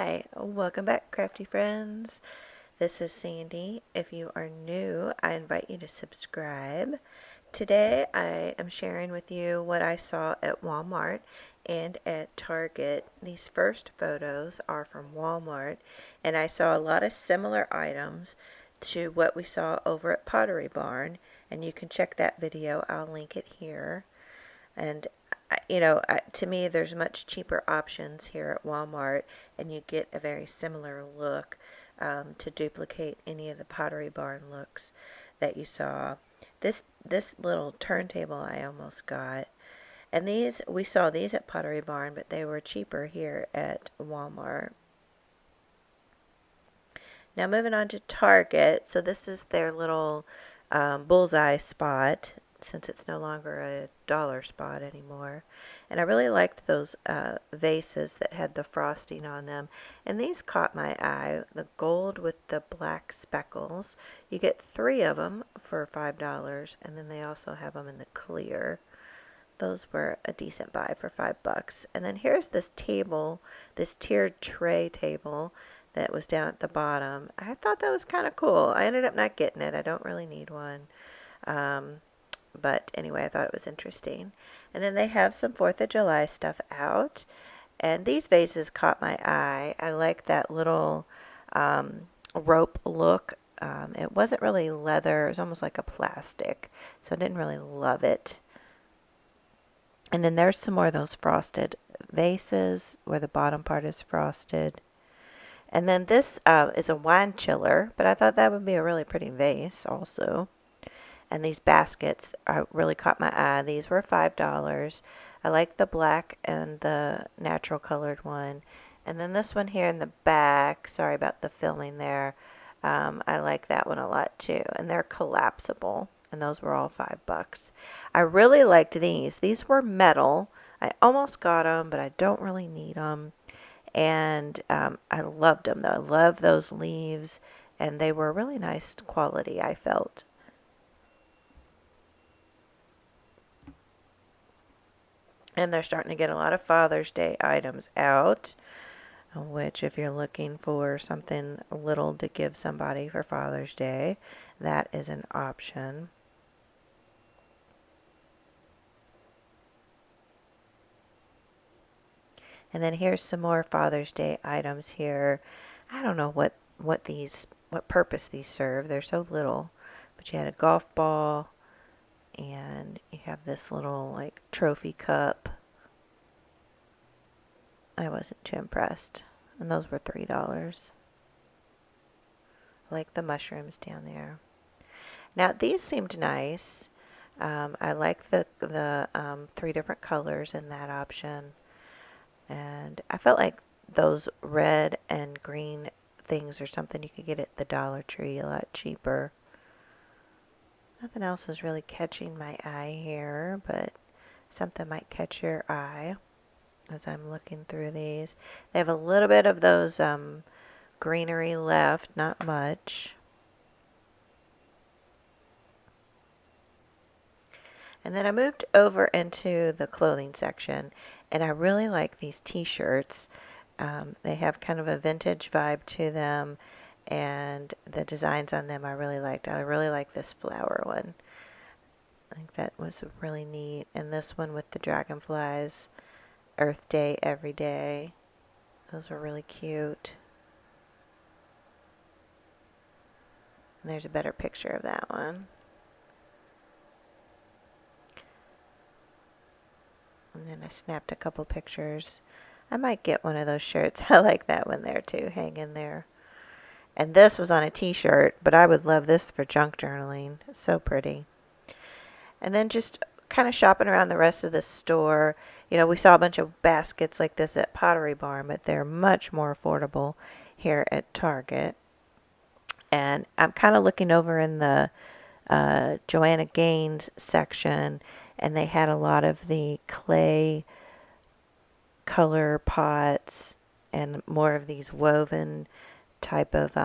Hi, welcome back, crafty friends. This is Sandy. If you are new, I invite you to subscribe. Today, I am sharing with you what I saw at Walmart and at Target. These first photos are from Walmart, and I saw a lot of similar items to what we saw over at Pottery Barn, and you can check that video. I'll link it here. And to me, there's much cheaper options here at Walmart, and you get a very similar look to duplicate any of the Pottery Barn looks that you saw. This little turntable I almost got, and we saw these at Pottery Barn, but they were cheaper here at Walmart. Now moving on to Target, so this is their little bullseye spot, since it's no longer a dollar spot anymore. And I really liked those vases that had the frosting on them. And these caught my eye, the gold with the black speckles. You get 3 of them for $5, and then they also have them in the clear. Those were a decent buy for $5. And then here's this table, this tiered tray table that was down at the bottom. I thought that was kind of cool. I ended up not getting it. I don't really need one. But anyway, I thought it was interesting. And then they have some 4th of July stuff out. And these vases caught my eye. I like that little rope look. It wasn't really leather. It was almost like a plastic. So I didn't really love it. And then there's some more of those frosted vases where the bottom part is frosted. And then this is a wine chiller, but I thought that would be a really pretty vase also. And these baskets really caught my eye. These were $5. I like the black and the natural colored one. And then this one here in the back, sorry about the filming there, I like that one a lot too. And they're collapsible, and those were all $5. I really liked these. These were metal. I almost got them, but I don't really need them. And I loved them, though. I love those leaves, and they were really nice quality, I felt. And they're starting to get a lot of Father's Day items out, which if you're looking for something little to give somebody for Father's Day, that is an option. And then here's some more Father's Day items here. I don't know what purpose these serve. They're so little. But you had a golf ball, and you have this little like trophy cup. I wasn't too impressed. And those were $3. I like the mushrooms down there. Now these seemed nice. I like the 3 different colors in that option. And I felt like those red and green things are something you could get at the Dollar Tree a lot cheaper. Nothing else is really catching my eye here, but something might catch your eye as I'm looking through these. They have a little bit of those greenery left, not much. And then I moved over into the clothing section, and I really like these t-shirts. They have kind of a vintage vibe to them, and the designs on them I really liked. I really like this flower one. I think that was really neat. And this one with the dragonflies, Earth Day, Every Day. Those were really cute. And there's a better picture of that one. And then I snapped a couple pictures. I might get one of those shirts. I like that one there too, hanging there. And this was on a t-shirt, but I would love this for junk journaling. So pretty. And then just kind of shopping around the rest of the store. You know, we saw a bunch of baskets like this at Pottery Barn, but they're much more affordable here at Target. And I'm kind of looking over in the Joanna Gaines section, and they had a lot of the clay color pots and more of these woven type of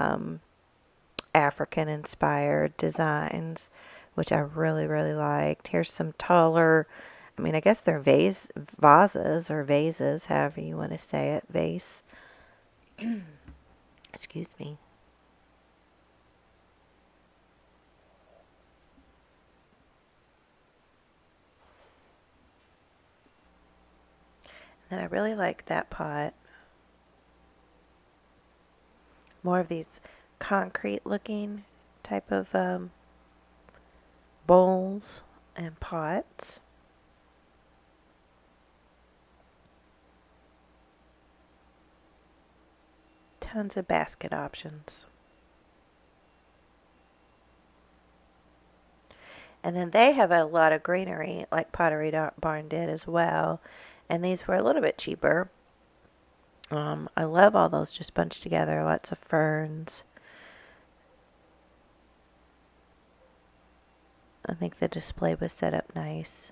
African inspired designs, which I really, really liked. Here's some taller, I guess they're vases or vases, however you want to say it, vase. Excuse me. And I really like that pot. More of these concrete looking type of bowls and pots. Tons of basket options. And then they have a lot of greenery, like Pottery Barn did as well. And these were a little bit cheaper. I love all those just bunched together. Lots of ferns. I think the display was set up nice.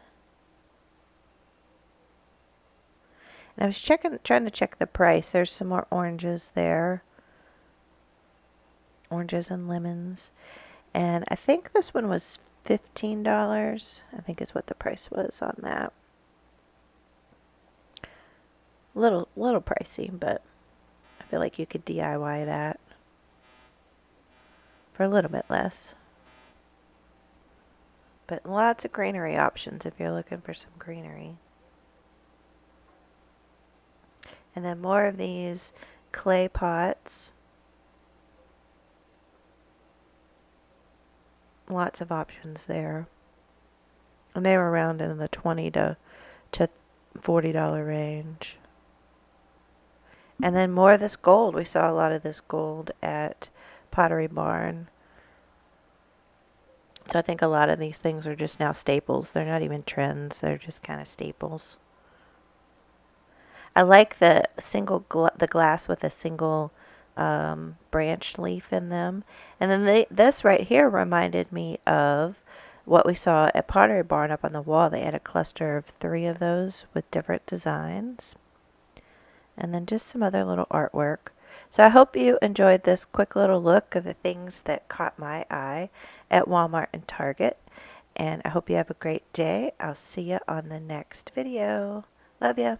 And I was trying to check the price. There's some more oranges there. Oranges and lemons. And I think this one was $15. I think is what the price was on that. Little pricey, but I feel like you could DIY that for a little bit less. But lots of greenery options if you're looking for some greenery. And then more of these clay pots. Lots of options there. And they were around in the $20 to $40 range. And then more of this gold. We saw a lot of this gold at Pottery Barn. So I think a lot of these things are just now staples. They're not even trends. They're just kind of staples. I like the the glass with a single branch leaf in them. And then this right here reminded me of what we saw at Pottery Barn up on the wall. They had a cluster of 3 of those with different designs. And then just some other little artwork. So I hope you enjoyed this quick little look of the things that caught my eye at Walmart and Target. And I hope you have a great day. I'll see you on the next video. Love ya.